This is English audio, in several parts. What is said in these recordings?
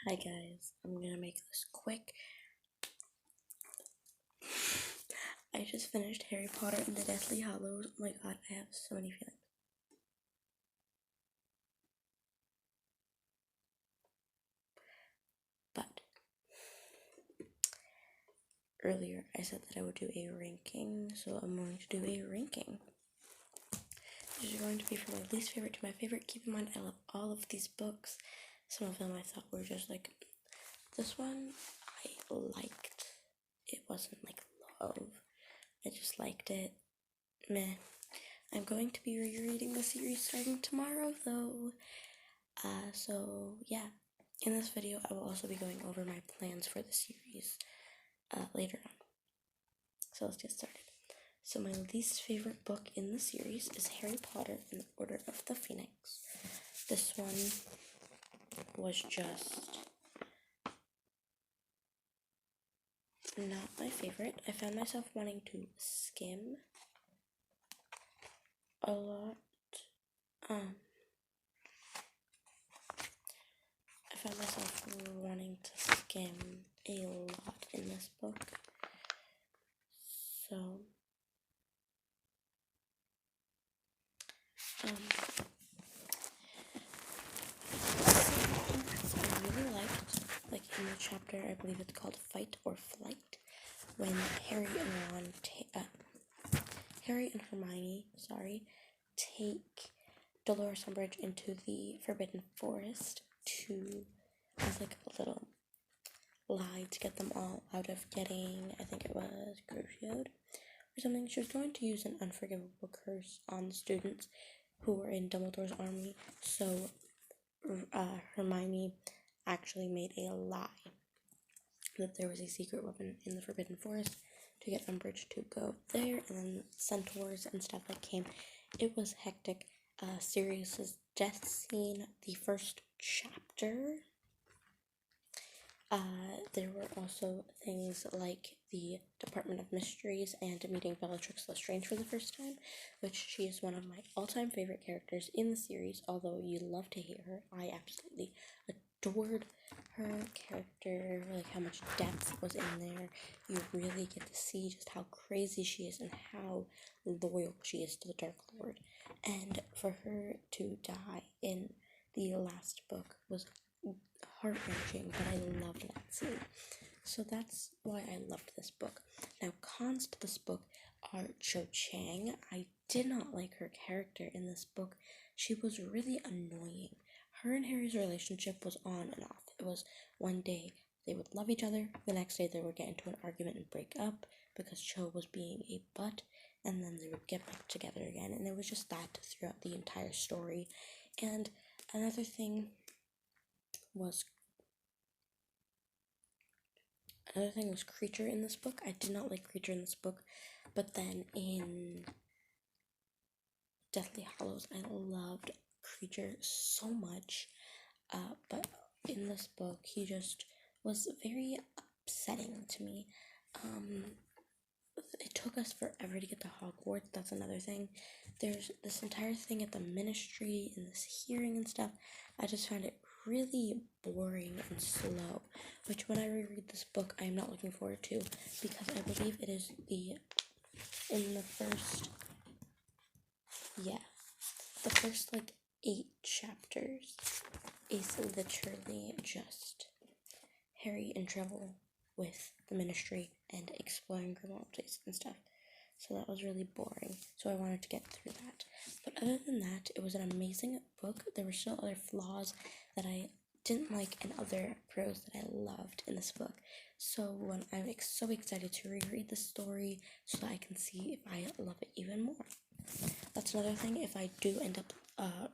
Hi guys, I'm gonna make this quick. I just finished Harry Potter and the Deathly Hallows. Oh my god, I have so many feelings. But earlier I said that I would do a ranking, so I'm going to do a ranking. This is going to be from my least favorite to my favorite. Keep in mind, I love all of these books. Some of them I thought were just like, this one I liked. It wasn't like love. I just liked it. Meh. I'm going to be rereading the series starting tomorrow though. So yeah, in this video I will also be going over my plans for the series later on. So let's get started. So my least favorite book in the series is Harry Potter and the Order of the Phoenix. This one was just not my favorite. I found myself wanting to skim a lot. I found myself wanting to skim a lot in this book. So I really liked, like in the chapter, I believe it's called Fight or Flight, when Harry and Hermione, take Dolores Umbridge into the Forbidden Forest to, as like a little lie to get them all out of getting, I think it was Crucioed or something. She was going to use an unforgivable curse on the students who were in Dumbledore's army, so Hermione actually made a lie that there was a secret weapon in the Forbidden Forest to get Umbridge to go there, and then centaurs and stuff that came. It was hectic. Sirius's death scene, the first chapter. There were also things like the Department of Mysteries and meeting Bellatrix Lestrange for the first time, which she is one of my all-time favorite characters in the series, although you love to hate her. I absolutely adored her character, like how much depth was in there. You really get to see just how crazy she is and how loyal she is to the Dark Lord. And for her to die in the last book was heart-wrenching, but I loved that scene. So that's why I loved this book. Now, cons to this book are Cho Chang. I did not like her character in this book. She was really annoying. Her and Harry's relationship was on and off. It was one day they would love each other, the next day they would get into an argument and break up because Cho was being a butt, and then they would get back together again, and it was just that throughout the entire story. And another thing was Kreacher in this book. I did not like Kreacher in this book, but then in Deathly Hallows, I loved Kreacher so much. But in this book, he just was very upsetting to me. It took us forever to get to Hogwarts. That's another thing. There's this entire thing at the Ministry and this hearing and stuff. I just found it really boring and slow, which when I reread this book, I am not looking forward to, because I believe it is in the first like 8 chapters is literally just Harry in trouble with the Ministry and exploring Grimmauld Place and stuff. So that was really boring. So I wanted to get through that. But other than that, it was an amazing book. There were still other flaws that I didn't like and other pros that I loved in this book. So I'm so excited to reread the story so that I can see if I love it even more. That's another thing. If I do end up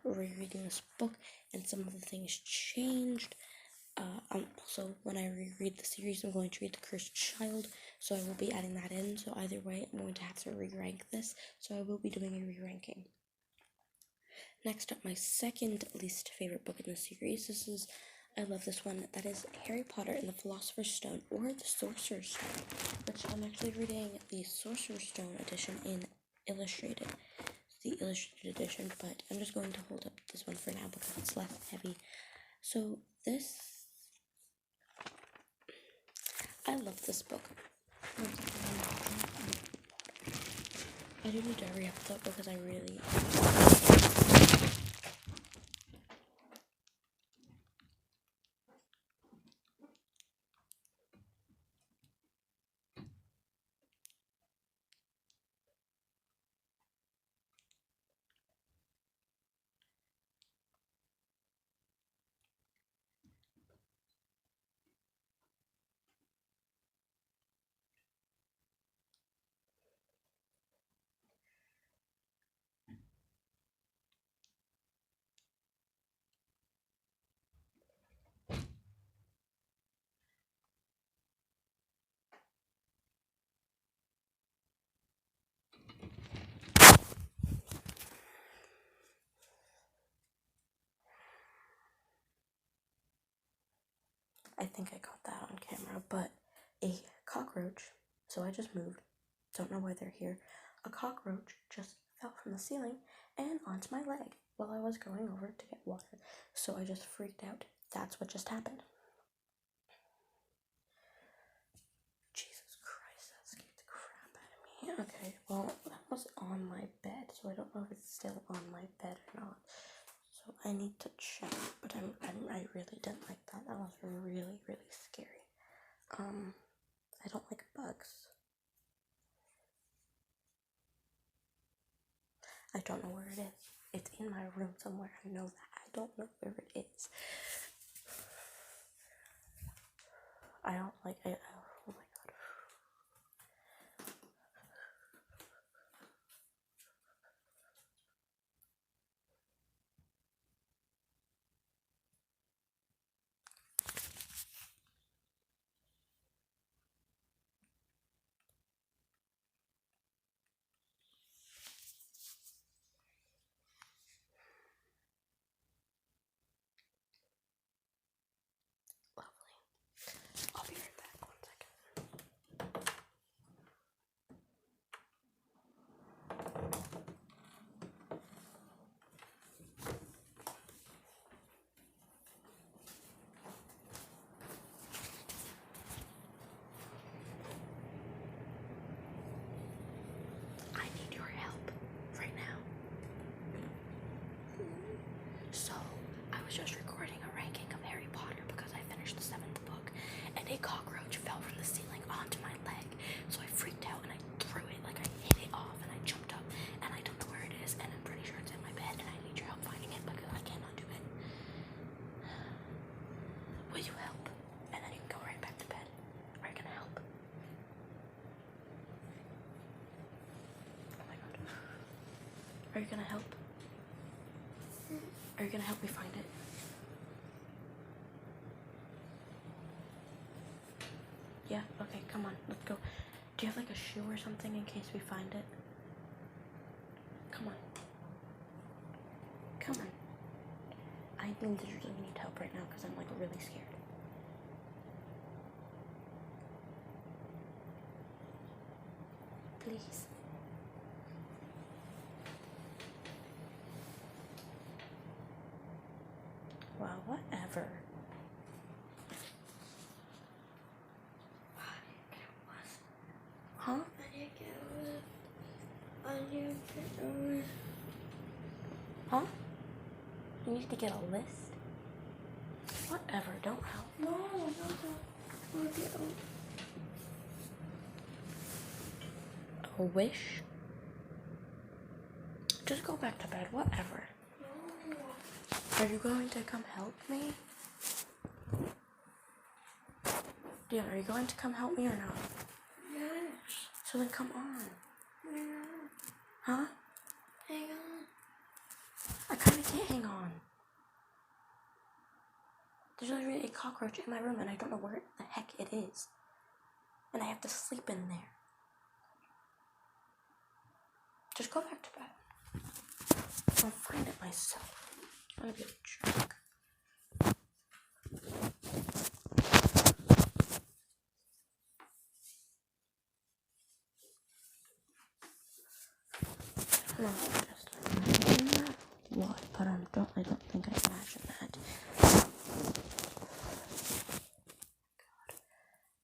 rereading this book and some of the things changed, also, when I reread the series, I'm going to read The Cursed Child, so I will be adding that in. So either way, I'm going to have to re-rank this, so I will be doing a re-ranking. Next up, my second least favorite book in the series. I love this one. That is Harry Potter and the Philosopher's Stone, or the Sorcerer's Stone, which I'm actually reading the Sorcerer's Stone edition in illustrated. The illustrated edition, but I'm just going to hold up this one for now because it's less heavy. So this I love this book. I do need to hurry up though because I really. I think I got that on camera, but a cockroach, so I just moved, don't know why they're here, a cockroach just fell from the ceiling and onto my leg while I was going over to get water, so I just freaked out. That's what just happened. Jesus Christ, that scared the crap out of me. Okay, well, that was on my bed, so I don't know if it's still on my bed or not. So I need to check, but I really didn't like that. That was really, really scary. I don't like bugs. I don't know where it is. It's in my room somewhere. I know that. I don't know where it is. I don't like it. Oh my god. Lovely. I'll be right back. 1 second. I need your help right now. So, I was just recording a ranking of Harry Potter because I finished the 7th book, and a cockroach fell from the ceiling onto my leg. So I freaked out and I threw it, like I hit it off, and I jumped up, and I don't know where it is, and I'm pretty sure it's in my bed, and I need your help finding it because I cannot do it. Will you help? And then you can go right back to bed. Are you gonna help? Oh my god. Are you gonna help? Are you gonna help me find it? Yeah? Okay, come on, let's go. Do you have like a shoe or something in case we find it? Come on. Come on. I literally need help right now because I'm like really scared. Please. Wow, whatever. Huh? Huh? You need to get a list? Whatever, don't help. No, a wish? Just go back to bed, whatever. No. Are you going to come help me? Yeah, are you going to come help me or not? Yes. So then come on. Hang on. Huh? Hang on. I kinda can't hang on. There's literally a cockroach in my room and I don't know where the heck it is. And I have to sleep in there. Just go back to bed. I'll find it myself. I'm gonna be a jerk. No, just what? But I don't think I imagined that.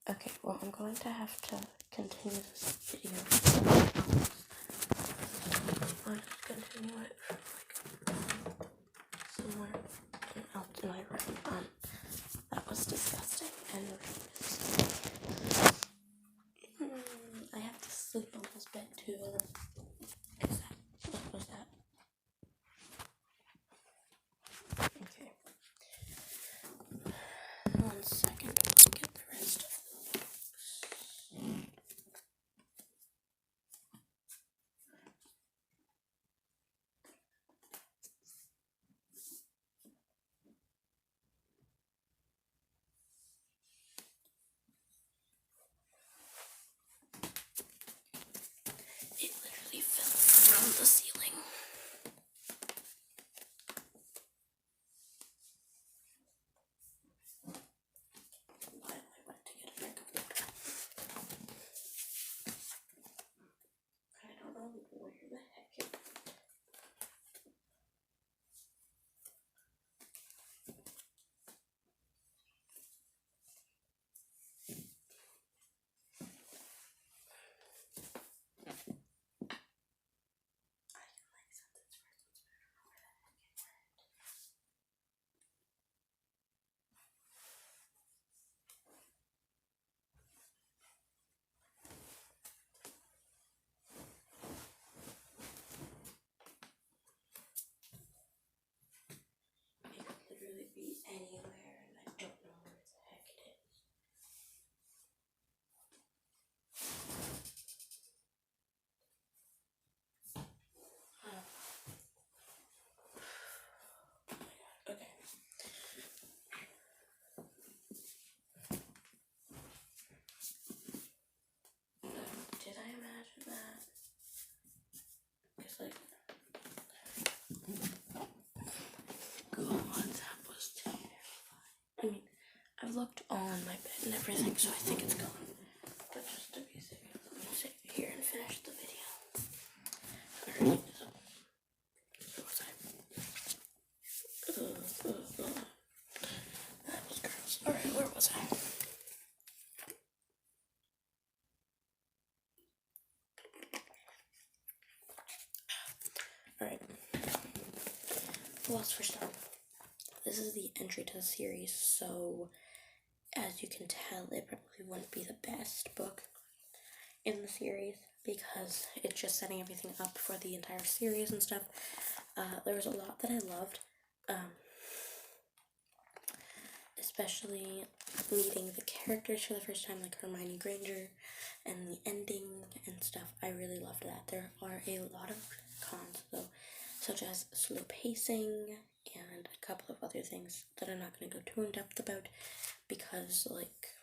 God. Okay, well, I'm going to have to continue this video. I'll just continue it from somewhere else in my room. That was disgusting and I have to sleep on this bed too. What was that? Okay. 1 second to get the rest of the books. It literally fell from the ceiling. While I went to get a drink of water. I don't know where the heck it went. It could literally be anywhere, and I don't know where the heck it is. Okay. Did I imagine that? It's like, God, that was terrifying. I mean, I've looked on my bed and everything, so I think it's gone. But just to be safe, I'm gonna sit here and finish the video. Alright, so, where was I? That was gross. Alright, where was I? Alright. Philosopher's Stone. This is the entry to the series, so as you can tell, it probably wouldn't be the best book in the series because it's just setting everything up for the entire series and stuff. There was a lot that I loved, especially meeting the characters for the first time, like Hermione Granger, and the ending and stuff. I really loved that. There are a lot of cons though, such as slow pacing and a couple of other things that I'm not going to go too in depth about because, like,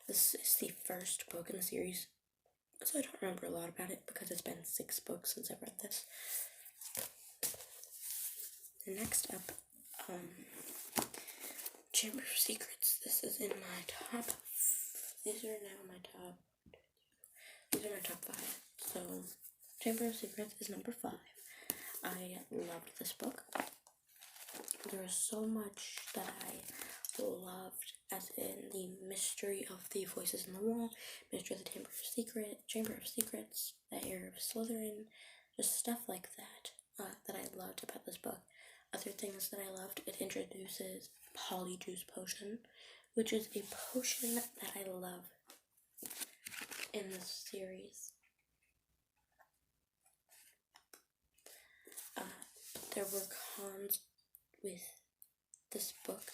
this is the first book in the series, so I don't remember a lot about it because it's been 6 books since I read this. Next up, Chamber of Secrets. This is in my top. These are now my top. These are my top 5. So, Chamber of Secrets is number 5. I loved this book. There was so much that I loved, as in the mystery of the voices in the wall, mystery of the Chamber of Secrets, the Heir of Slytherin, just stuff like that that I loved about this book. Other things that I loved, it introduces Polyjuice Potion, which is a potion that I love in this series. There were cons with this book.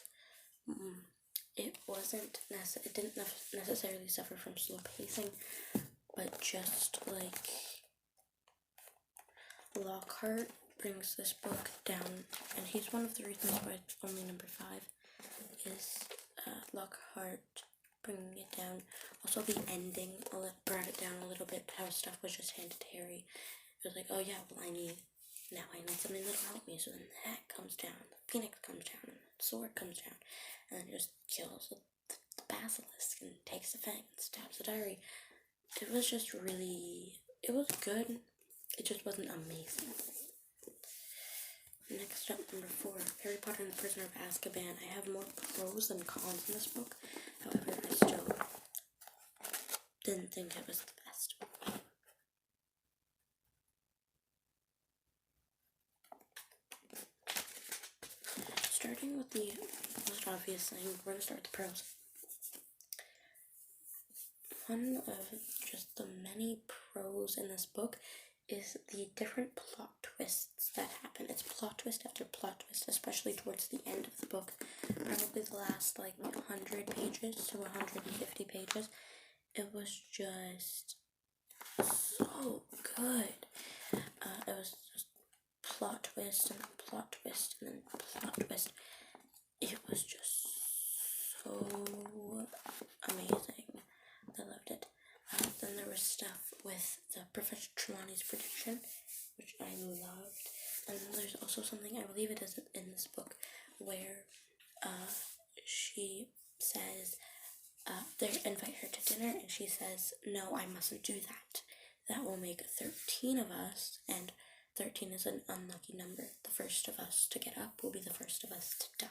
It didn't necessarily suffer from slow pacing, but just like Lockhart brings this book down, and he's one of the reasons why it's only number 5 is Lockhart bringing it down. Also, the ending brought it down a little bit, how stuff was just handed to Harry. It was like, oh yeah, well, I need something that'll help me. So then the hat comes down, the phoenix comes down, and the sword comes down, and then just kills the basilisk and takes the fang and stabs the diary. It was just really, it was good. It just wasn't amazing. Next up, number 4, Harry Potter and the Prisoner of Azkaban. I have more pros than cons in this book. However, I still didn't think it was the best. Starting with the most obvious thing, we're going to start with the pros. One of just the many pros in this book is the different plot twists that happen. It's plot twist after plot twist, especially towards the end of the book. Probably the last 100 pages to 150 pages. It was just so good. It was just plot twist and plot twist and then plot twist. It was just so amazing. I loved it. Then there was stuff with the Professor Trelawney's prediction, which I loved. And then there's also something, I believe it is in this book, where she says, they invite her to dinner, and she says, no, I mustn't do that. That will make 13 of us, and 13 is an unlucky number. The first of us to get up will be the first of us to die.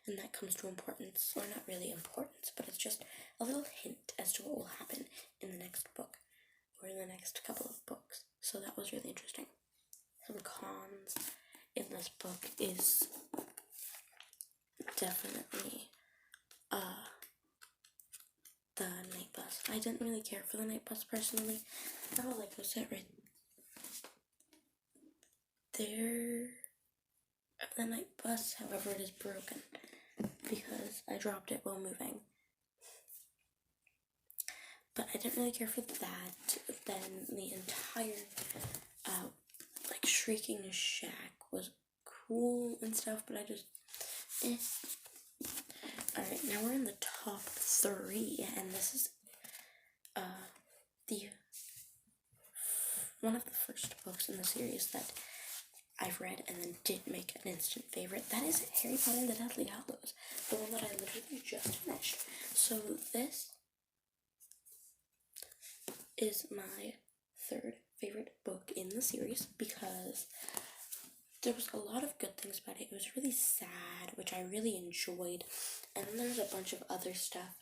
And that comes to importance, or not really importance, but it's just a little hint as to what will happen in the next book, or in the next couple of books. So that was really interesting. Some cons in this book is definitely the night bus. I didn't really care for the night bus personally. I would like to sit right there of the night bus, however it is broken, because I dropped it while moving. But I didn't really care for that. Then the entire Shrieking Shack was cool and stuff, but I just Alright, now we're in the top 3, and this is the one of the first books in the series that I've read and then did make an instant favorite. That is Harry Potter and the Deathly Hallows, the one that I literally just finished. So this is my 3rd favorite book in the series because there was a lot of good things about it. It was really sad, which I really enjoyed, and then there's a bunch of other stuff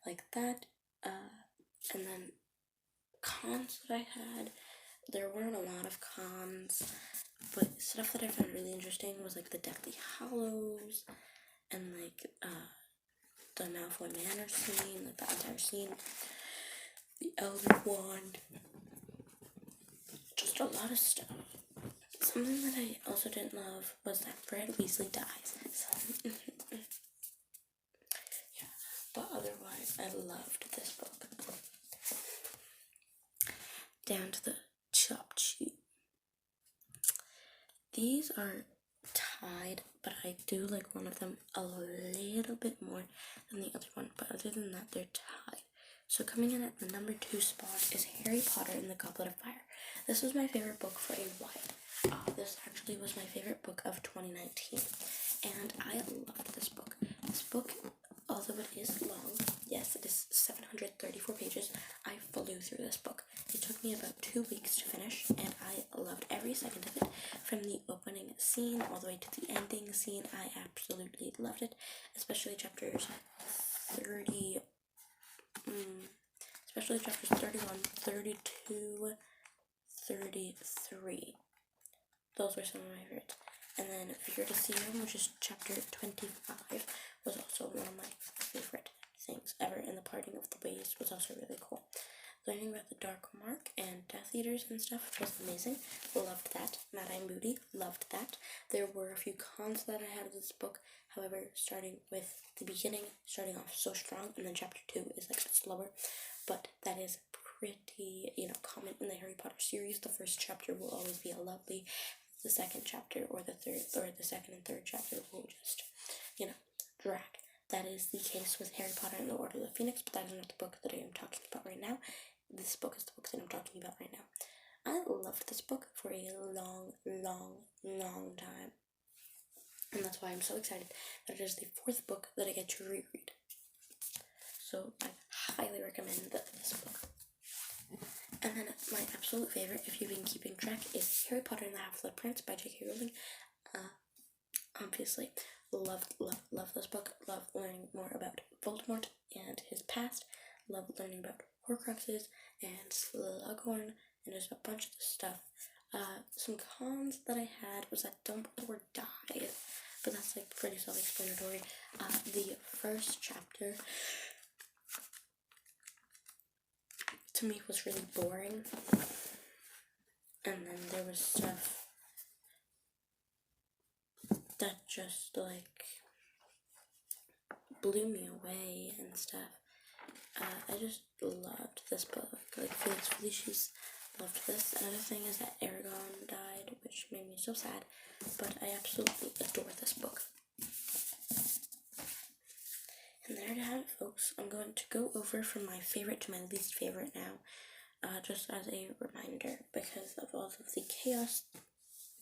like that, and then cons that I had. There weren't a lot of cons, but stuff that I found really interesting was the Deathly Hallows, and the Malfoy Manor scene, the entire scene, the Elder Wand, just a lot of stuff. Something that I also didn't love was that Fred Weasley dies. So, yeah, but otherwise, I loved this book. Down to the Chop Chew. These are tied, but I do like one of them a little bit more than the other one, but other than that, they're tied. So coming in at the number 2 spot is Harry Potter and the Goblet of Fire. This was my favorite book for a while. This actually was my favorite book of 2019, and I loved this book. This book, although it is long, yes, it is 734 pages, I flew through this book. It took me about 2 weeks to finish, and I loved every second of it. From the opening scene all the way to the ending scene, I absolutely loved it, especially chapters 30, especially chapters 31, 32, 33. Those were some of my favorites. And then Fear to See Him, which is chapter 25, was also one of my favorite things ever. And the Parting of the Ways was also really cool. Learning about the Dark Mark and Death Eaters and stuff was amazing. Loved that. Mad-Eye Moody, loved that. There were a few cons that I had of this book. However, starting with the beginning, starting off so strong, and then chapter 2 is slower. But that is pretty, common in the Harry Potter series. The first chapter will always be a lovely. The second chapter or the second and third chapter will just, drag. That is the case with Harry Potter and the Order of the Phoenix, but that is not the book that I am talking about right now. This book is the book that I'm talking about right now. I loved this book for a long, long, long time. And that's why I'm so excited that it is the 4th book that I get to reread. So I highly recommend this book. And then my absolute favorite, if you've been keeping track, is Harry Potter and the Half-Blood Prince by J.K. Rowling. Obviously, love this book. Love learning more about Voldemort and his past. Love learning about Horcruxes and Slughorn, and just a bunch of stuff. Some cons that I had was that Dumbledore died, but that's like pretty self-explanatory. The first chapter to me was really boring, and then there was stuff that just like blew me away and stuff. I just loved this book. Like Felix Felicis loved this. Another thing is that Aragon died, which made me so sad, but I absolutely adore this book. And there you have it, folks. I'm going to go over from my favorite to my least favorite now, just as a reminder, because of all of the chaos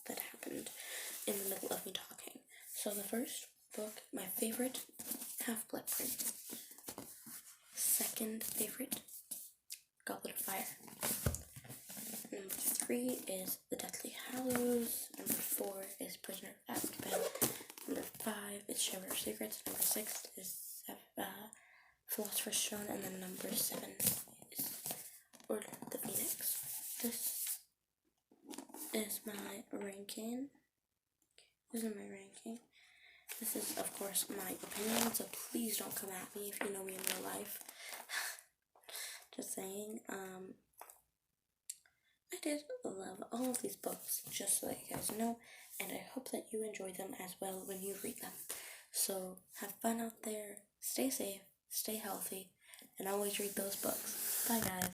that happened in the middle of me talking. So the first book, my favorite, Half-Blood Prince. Second favorite, Goblet of Fire. Number 3 is The Deathly Hallows. Number 4 is Prisoner of Azkaban. Number 5 is Chamber of Secrets. Number 6 is Philosopher's Stone. And then number 7 is Order of the Phoenix. This is my ranking. This is, of course, my opinion, so please don't come at me if you know me in real life. Just saying. I did love all of these books, just so that you guys know, and I hope that you enjoy them as well when you read them. So, have fun out there, stay safe, stay healthy, and always read those books. Bye, guys.